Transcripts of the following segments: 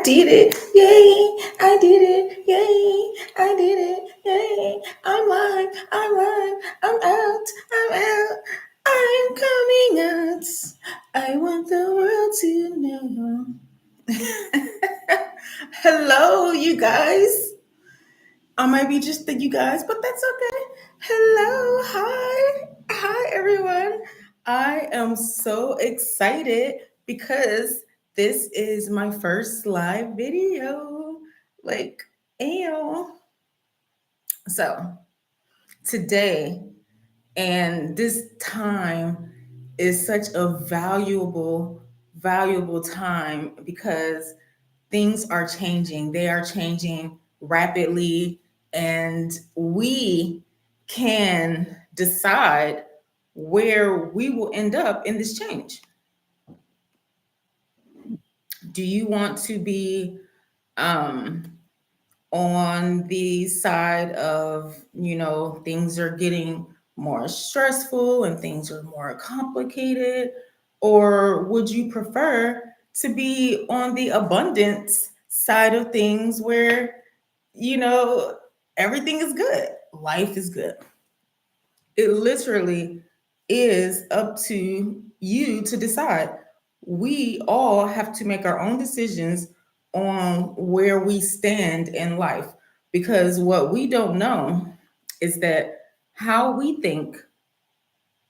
did it. Yay. I did it. Yay. I did it. Yay. I'm live. I'm live. I'm out. I'm out. I'm coming out. I want the world to know. Hello, you guys. I might be just the you guys, but that's okay. Hello. Hi. Hi, everyone. I am so excited because this is my first live video. Like, ew. So, today and this time is such a valuable time because things are changing. They are changing rapidly, and we can decide where we will end up in this change. Do you want to be um, on the side of, things are getting more stressful and things are more complicated? Or would you prefer to be on the abundance side of things where, you know, everything is good, life is good? It literally is up to you to decide. We all have to make our own decisions on where we stand in life because what we don't know is that how we think,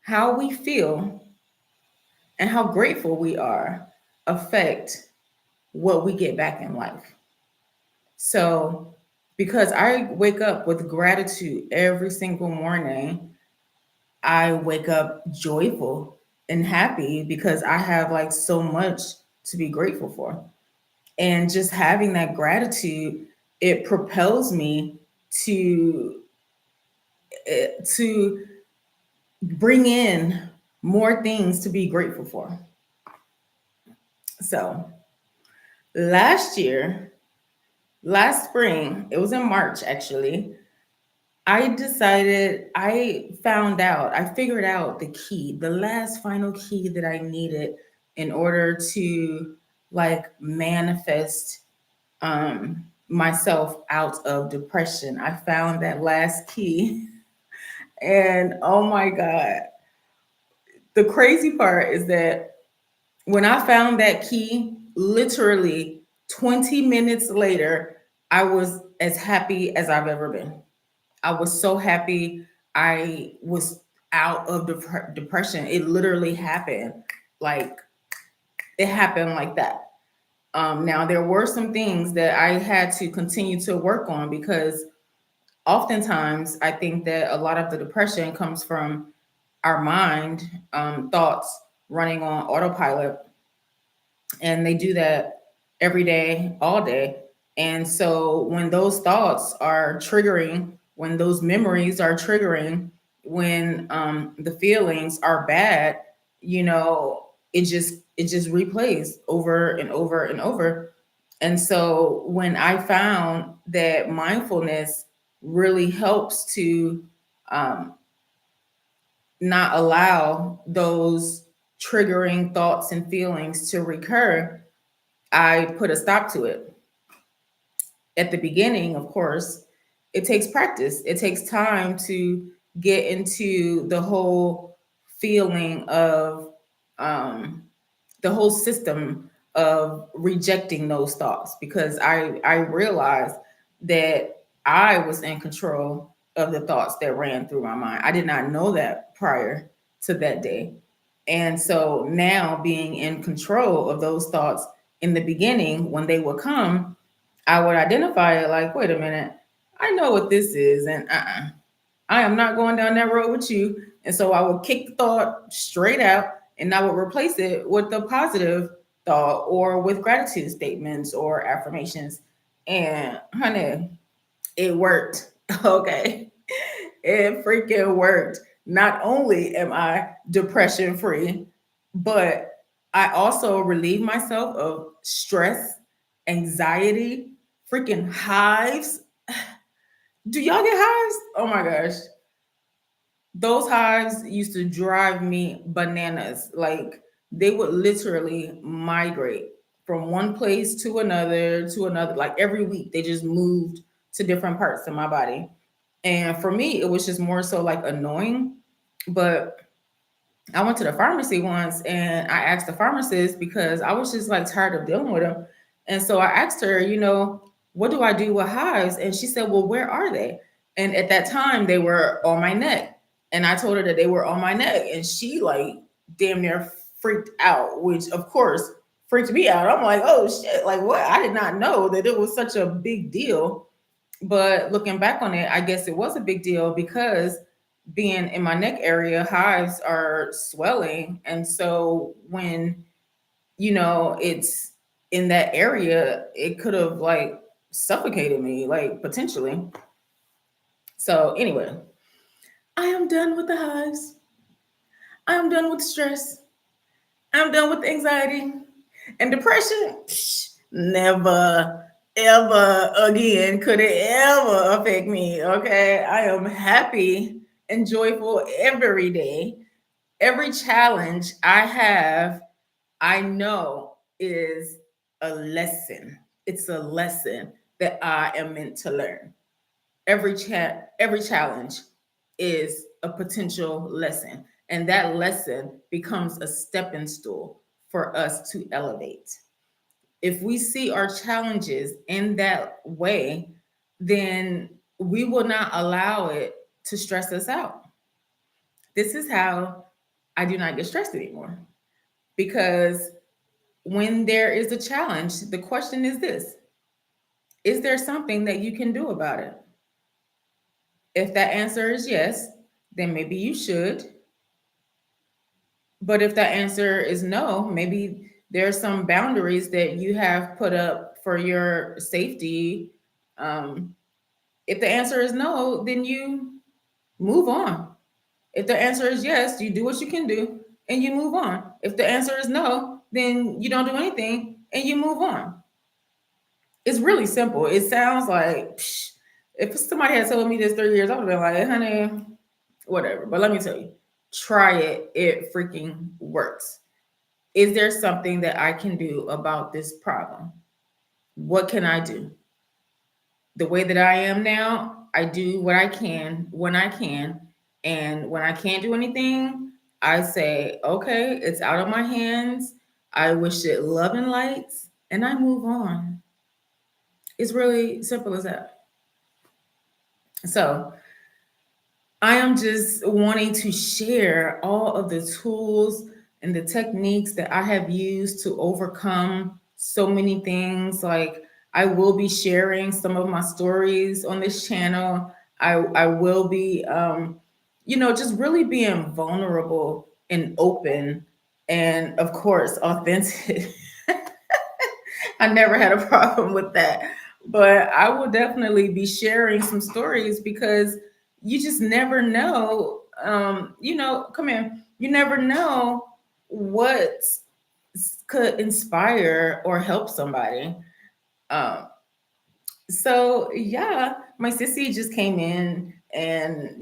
how we feel, and how grateful we are affect what we get back in life. So, because I wake up with gratitude every single morning, I wake up joyful and happy because I have like so much to be grateful for. And just having that gratitude, it propels me to to bring in more things to be grateful for. So, last year, last spring, it was in March actually, I figured out the key, the last final key that I needed in order to like manifest myself out of depression. I found that last key. And oh my God, the crazy part is that when I found that key, literally 20 minutes later, I was as happy as I've ever been. I was so happy. I was out of depression. It literally happened. Like, it happened like that. Now, there were some things that I had to continue to work on because oftentimes I think that a lot of the depression comes from our mind, thoughts running on autopilot, and they do that every day, all day. And so when those thoughts are triggering, when those memories are triggering, when the feelings are bad, it just replays over and over and over. And so when I found that mindfulness really helps to um, not allow those triggering thoughts and feelings to recur, I put a stop to it. At the beginning, of course, it takes practice. It takes time to get into the whole feeling of the whole system of rejecting those thoughts because I realized that I was in control of the thoughts that ran through my mind. I did not know that prior to that day. And so now being in control of those thoughts in the beginning, when they would come, I would identify it like, wait a minute, I know what this is, and I am not going down that road with you. And so I would kick the thought straight out and I would replace it with a positive thought or with gratitude statements or affirmations. And honey, it worked. Okay. It freaking worked. Not only am I depression free, but I also relieve myself of stress, anxiety, freaking hives. Do y'all get hives? Oh my gosh. Those hives used to drive me bananas. Like, they would literally migrate from one place to another. Like every week, they just moved to different parts of my body. And for me, it was just more so like annoying. But I went to the pharmacy once and I asked the pharmacist because I was just like tired of dealing with them. And so I asked her, what do I do with hives? And she said, well, where are they? And at that time, they were on my neck. And I told her that they were on my neck. And she, like, damn near freaked out, which of course freaked me out. I'm like, oh shit, like what? I did not know that it was such a big deal. But looking back on it, I guess it was a big deal because being in my neck area, hives are swelling. And so when, it's in that area, it could have like suffocated me, like potentially. So anyway, I am done with the hives. I am done with stress. I'm done with anxiety and depression. Never, ever again could it ever affect me. Okay. I am happy and joyful every day. Every challenge I have, I know is a lesson. It's a lesson that I am meant to learn. Every challenge is a potential lesson, and that lesson becomes a stepping stool for us to elevate. If we see our challenges in that way, then we will not allow it to stress us out. This is how I do not get stressed anymore, because when there is a challenge, the question is this: is there something that you can do about it? If that answer is yes, then maybe you should. But if that answer is no, maybe there are some boundaries that you have put up for your safety. Um, if the answer is no, then you move on. If the answer is yes, you do what you can do and you move on. If the answer is no, then you don't do anything and you move on. It's really simple. It sounds like, if somebody had told me this 3 years, I would have been like, honey, whatever. But let me tell you, try it. It freaking works. Is there something that I can do about this problem? What can I do? The way that I am now, I do what I can when I can. And when I can't do anything, I say, okay, it's out of my hands. I wish it love and lights, and I move on. It's really simple as that. So I am just wanting to share all of the tools and the techniques that I have used to overcome so many things. Like, I will be sharing some of my stories on this channel. I will be, just really being vulnerable and open and, of course, authentic. I never had a problem with that. But I will definitely be sharing some stories because you just never know. Come here. You never know what could inspire or help somebody. Um, so yeah, my sissy just came in, and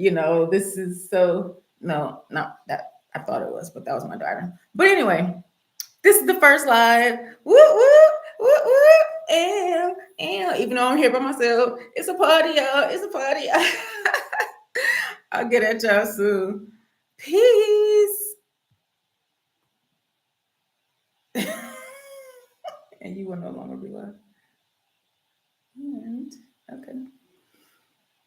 this is so no, not that I thought it was, but that was my daughter. But anyway, this is the first live. Whoop whoop whoop whoop. And even though I'm here by myself, it's a party, y'all. It's a party. I'll get at y'all soon. Peace. And you will no longer be live. And okay.